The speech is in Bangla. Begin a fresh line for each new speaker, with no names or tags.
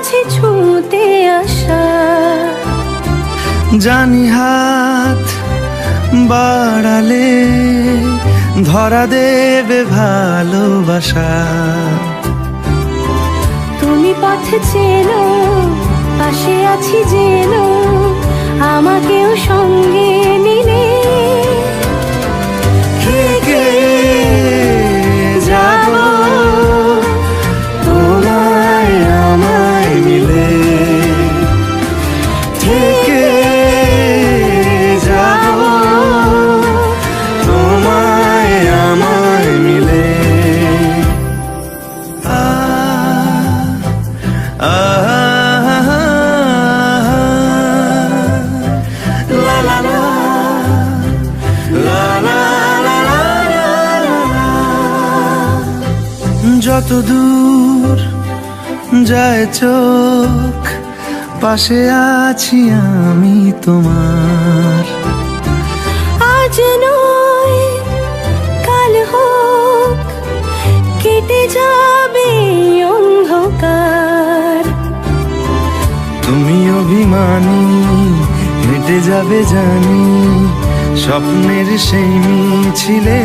মাঝে ছুঁতে আসা।
জানি হাত বাড়ালে ধরা দেবে ভালোবাসা।
তুমি পথ চেনো, পাশে আছি জেনো, আমাকেও সঙ্গে নিলে
থেকে যাব তোমায় আমায় মিলে, থেকে যাব তোমায় আমায় মিলে। লা লা লা লা লা লা লা লা। যত দূর যায় চোখ, পাশে আছি আমি তোমার।
আজ নয় কাল হোক, কেটে যাবে অন্ধকার।
তুমি অভিমানী, হেঁটে যাবে জানি স্বপ্নের সেই মিছিলে।